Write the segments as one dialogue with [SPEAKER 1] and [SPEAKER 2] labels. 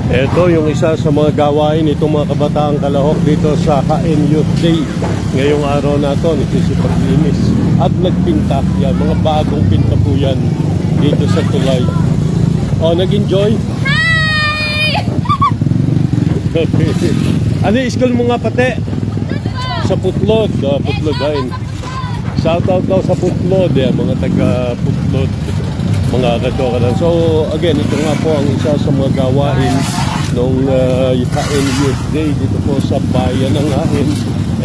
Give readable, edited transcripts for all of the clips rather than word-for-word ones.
[SPEAKER 1] Ito yung isa sa mga gawain itong mga kabataang Kalahok dito sa Hain Youth Day. Ngayong araw na ito, nagsisipaglinis at nagpinta. Yan, mga bagong pinta po yan dito sa tulay. Oh, nag-enjoy?
[SPEAKER 2] Hi!
[SPEAKER 1] Ano yung school mo nga pati? Sa Putlod. Putlod ayun. Shout out daw sa Putlod. Mga taga Putlod. Mga katokanan. So again, ito nga po ang isa sa mga gawain nung Hain Youth Day dito po sa bayan ng Hain.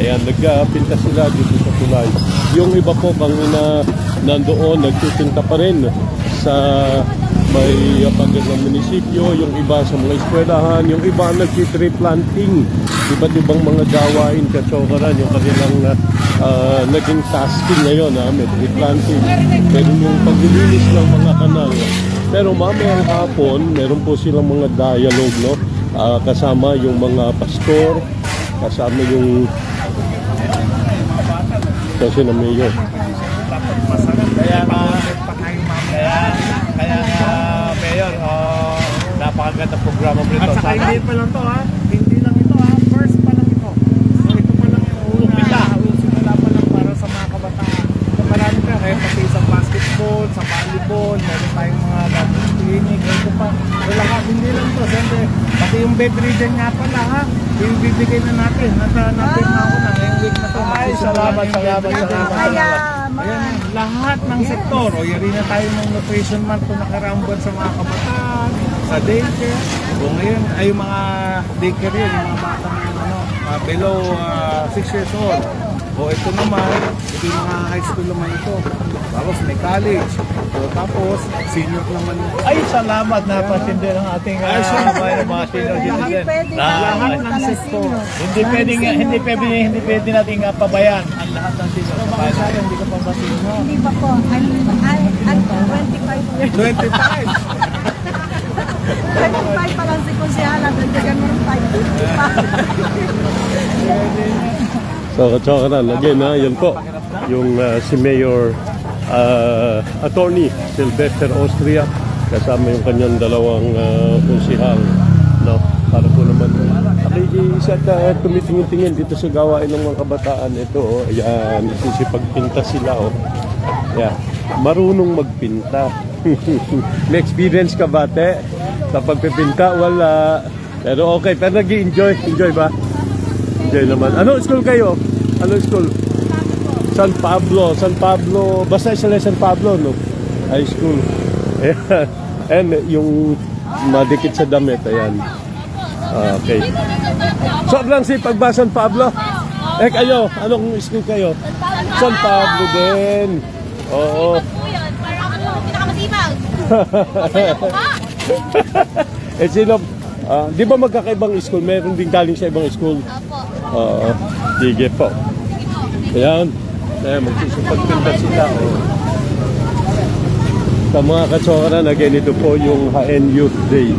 [SPEAKER 1] Ayan, nagpinta sila dito sa tulay. Yung iba po kanina nandoon, nagpipinta pa rin sa may pagod ng munisipyo, yung iba sa mga eskwelahan, yung iba nagtitree planting, iba't ibang mga gawain katsokaran, yung kanilang naging tasking ngayon, may tree planting, meron yung paglilinis ng mga kanal. Pero mamayang hapon, meron po silang mga dialogue, no? Kasama yung mga pastor, kasama yung kasi na mayor.
[SPEAKER 3] Kaya Mayor, napakaganda programa po ito.
[SPEAKER 4] At saka hindi pa lang ito ha, hindi lang ito ha, first pa lang ito. So ito pa lang yung una, simula pa lang para sa mga kabataan. So marami pa, kaya pati sa basketball, sa volleyball, meron tayong mga clinic, ito pa. So lahat, hindi lang ito, siyempre, pati yung bedridden nga pala ha, yung bibigay na natin, napirma ako na ngayong week na ito.
[SPEAKER 3] Ay, salamat.
[SPEAKER 4] Ayan, lahat ng sektor, o yari na tayo ng nutrition month kung nakarambuan sa mga kabataan, sa daycare, o ngayon ay yung mga daycare yun, yung mga bata below 6 years old. O ito naman, ito yung mga high school naman ito. Tapos may college. O tapos, senior naman.
[SPEAKER 3] Ay, salamat na pasindi ng ating mga senior citizen.
[SPEAKER 4] Lahat ng sektor.
[SPEAKER 3] Hindi pwede nating pabayaan ang lahat ng senior.
[SPEAKER 4] Hindi ka pa ba senior?
[SPEAKER 2] Hindi pa po. I'm 25 years.
[SPEAKER 4] 25!
[SPEAKER 2] 25 pa lang si Konsehala. Dagdagan mo ng 5.
[SPEAKER 1] So katsokaran, again yan po yung si Mayor Attorney Sylvester Austria kasama yung kanyang dalawang konsihal, no? Para po naman isa at tumitingin-tingin dito sa gawain ng mga kabataan ito. Ayan, isisipagpinta sila. Ayan, marunong magpinta. May experience ka ba, te? Sa pagpipinta, wala. Pero okay, pero nag-i-enjoy. Enjoy ba? Enjoy naman. Ano school kayo? Ano school? San Pablo. San Pablo. Basta sila San Pablo, no? High school. Ayan. And yung madikit sa damit. Ayan. Okay. Sobrang sipag ba San Pablo? Kayo, anong school kayo? San Pablo din. Oo. Sino? Di ba magkakaibang school? Meron din galing sa ibang school? Oo. Sige po. Ayan. Magsisipagpinta sila. Sa mga katsokaran, again, ito po yung Hain Youth Day.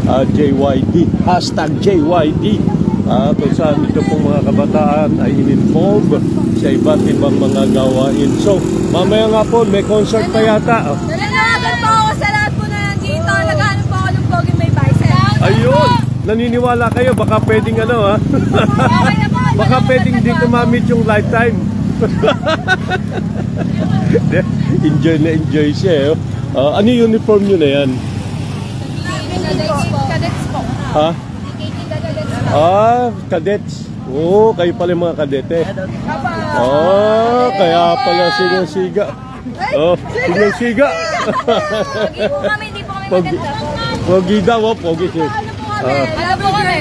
[SPEAKER 1] JYD. Hashtag JYD. Kung saan ito pong mga kabataan ay in-involve sa iba't ibang mga gawain. So, mamaya nga po, may concert pa yata.
[SPEAKER 2] Nalalagan po ako sa lahat po na nandito. Naghanap po ako ng pogi may bicep.
[SPEAKER 1] Ayun! Naniniwala kayo, baka pwedeng baka pwedeng di kumamit yung lifetime. Enjoy na enjoy siya. Ano yung uniform nyo na yan?
[SPEAKER 2] Cadets po.
[SPEAKER 1] Ha? Cadets. Oo, kayo pala yung mga kadete. Kaya pala sigang-siga. Sigang-siga.
[SPEAKER 2] Pogi po kami, hindi po kami maganda.
[SPEAKER 1] Pogi daw, pogi siya.
[SPEAKER 2] Alam po kami.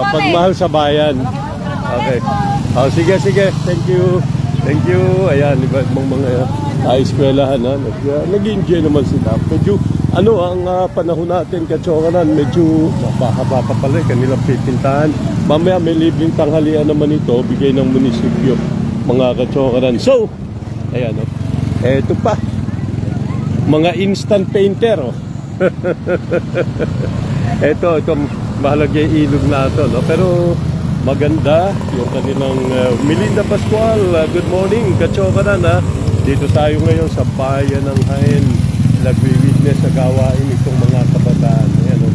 [SPEAKER 1] Mapagmahal sa bayan. Okay. Sige. Thank you. Ayan, iba mga eskwelahan. Nag-enjoy naman sila. Medyo, ang panahon natin, katsokaran, medyo mahaba pa pala kanilang pipintahan. Mamaya may libreng tanghalian naman ito, bigay ng munisipyo, mga katsokaran. So, ayan, eto pa. Mga instant painter, Ito, mahalaga yung ilog na ito, no? Pero maganda yung kanilang Melinda Pascual. Good morning, katsokaran, ha? Dito tayo ngayon sa bayan ng Hain. Nagwi-witness sa gawain itong mga kabataan. Ayan, no?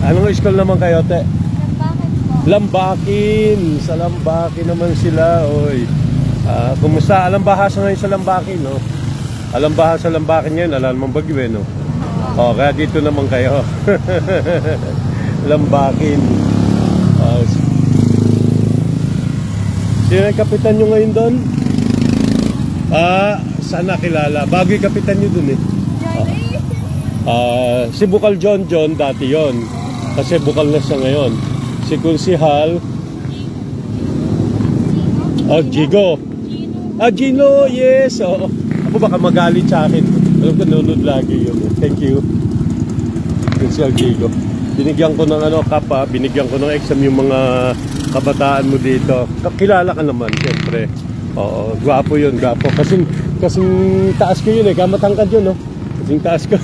[SPEAKER 1] Anong school naman kayo, te?
[SPEAKER 2] Bakit po?
[SPEAKER 1] Lambakin. Sa Lambakin naman sila. Oy. Kumusta? Alambahasa ngayon sa Lambakin, no? Alambahasa sa Lambakin ngayon. Alam mong bagyo, eh, no? O, kaya dito naman kayo. Lambakin. Sino yung kapitan nyo ngayon doon? Saan nakilala? Bago yung kapitan nyo doon, eh. Si Bukal John dati yon, kasi bukal na siya ngayon. Si Kunsihal Jigo. Gino, yes. Ako baka magalit sa akin. Alam ko nanonood lagi yun. Thank you, Kunsihal Jigo. Binigyan ko ng kapa, binigyan ko ng exam yung mga kabataan mo dito. Kilala ka naman, siyempre. Oo, gwapo yun, gwapo. Kasing taas ko yun, kamatangkad yun, no? Kasing taas ko.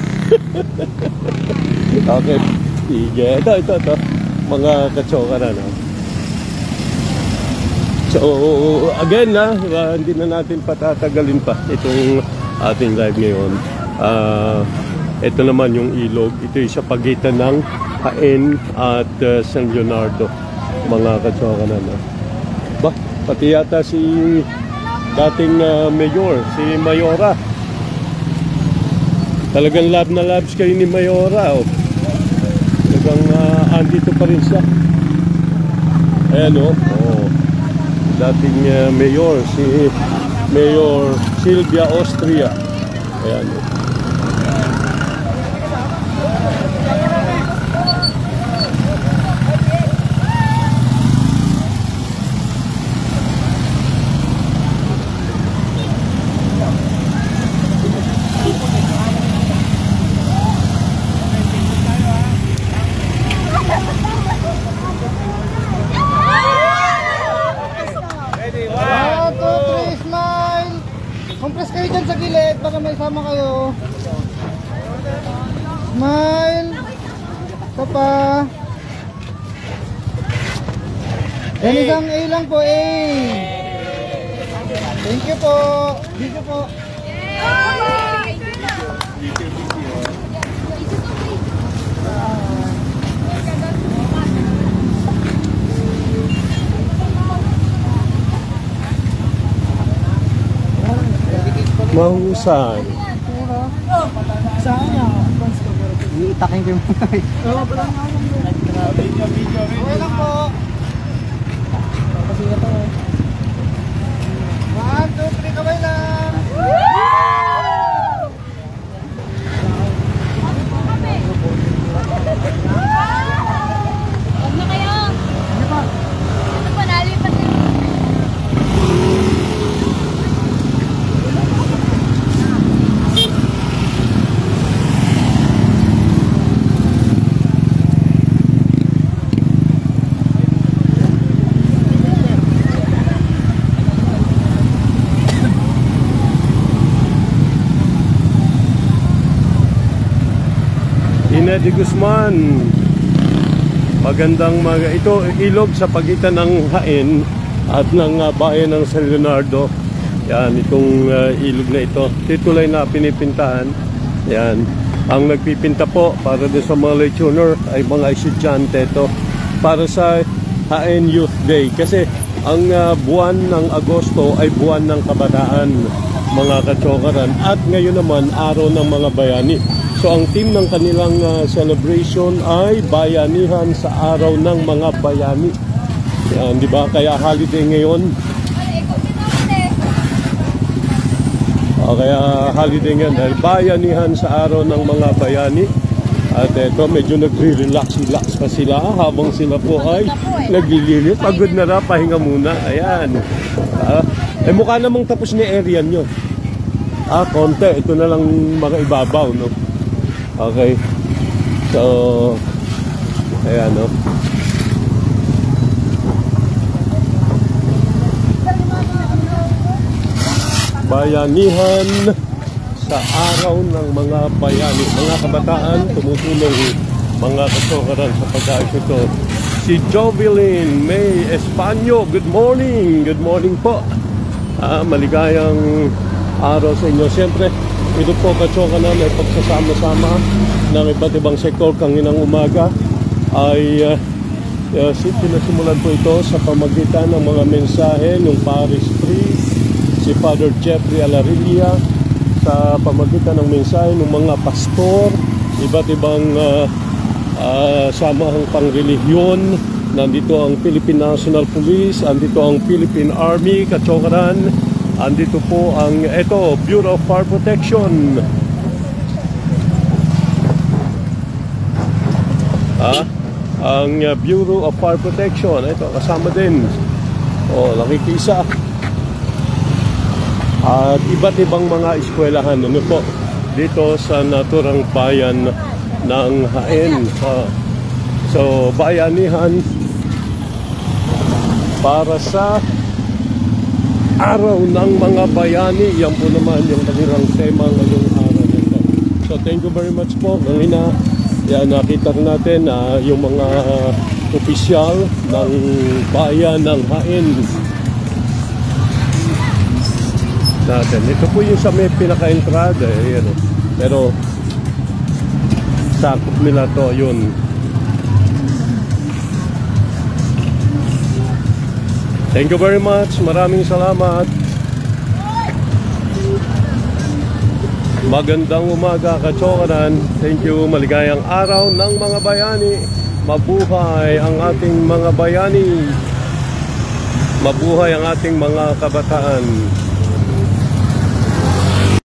[SPEAKER 1] Okay, sige. Ito. Mga katsoka na, no? So, again, hindi na natin patatagalin pa itong ating live ngayon. Ito naman yung ilog. Ito yung sa pagitan ng Hain at San Leonardo. Mga katsoka na, no? Ba, pati yata si dating mayor, si Mayora. Talagang love na loves kayo ni Mayora. Talagang andito pa rin siya. Ayan, dating mayor, si Mayor Silvia Austria. Ayan,
[SPEAKER 5] Compress kayo dyan sa gilid, baka may sama kayo. Smile. Papa. Yan isang A lang po, A. Thank you po. Thank you po.
[SPEAKER 1] mahusay.
[SPEAKER 5] Saan niya? Iitakin ko yung mga. Okay lang po. Kasi ito. 1, 2, 3, kamay lang.
[SPEAKER 2] Huwag na kayo.
[SPEAKER 5] Ano pa?
[SPEAKER 2] Ito pa, nalipat na.
[SPEAKER 1] Ina de Guzman. Magandang ito ilog sa pagitan ng Hain at ng bayan ng San Leonardo. Yan, itong ilog na ito. Titulay na pinipintahan. Yan. Ang nagpipinta po para din sa mga lechoner ay mga estudyante ito. Para sa Hain Youth Day. Kasi ang buwan ng Agosto ay buwan ng kabataan, mga katsokaran. At ngayon naman, araw ng mga bayani. So ang theme ng kanilang celebration ay bayanihan sa araw ng mga bayani. Yan, di ba? Kaya holiday ngayon. Kaya holiday ngayon dahil bayanihan sa araw ng mga bayani. At eto, medyo nagre-relax pa sila habang sila po ay naglilinis. Pagod na na, pahinga muna. Ayan. Mukha namang tapos ni area nyo. Konti. Ito na lang mga ibabaw, no? Okay. So, ayan, no? Bayanihan sa araw ng mga bayani. Mga kabataan, tumutulong mga katsokaran sa pag-ayos ito. Si Jovelyn May Espanyo, good morning! Good morning po. Maligayang araw sa inyo. Siyempre, ito po katsoka na may pagsasama-sama ng iba't ibang sektor kanginang umaga. ay pinasimulan po ito sa pamagitan ng mga mensahe ng Parish Priest, si Father Jeffrey Alarilla, sa pamagitan ng mensahe ng mga pastor, iba't ibang samahang pangrelihiyon. Nandito ang Philippine National Police, andito ang Philippine Army, Katsokaran, andito po ang Bureau of Fire Protection. Ang Bureau of Fire Protection, ito kasama din. Nakikisa. At iba't ibang mga eskwelahan po dito sa naturang bayan ng Jaen. So bayanihan para sa araw ng mga bayani. Yan po naman yung kanilang tema ngayong araw nito. So thank you very much po. Yan, nakita natin yung mga opisyal ng bayan ng Jaen natin. Ito po yung sa may pinaka-entrada yan, pero sakop nila to yun. Thank you very much. Maraming salamat. Magandang umaga, Katsokaran. Thank you. Maligayang araw ng mga bayani. Mabuhay ang ating mga bayani. Mabuhay ang ating mga kabataan.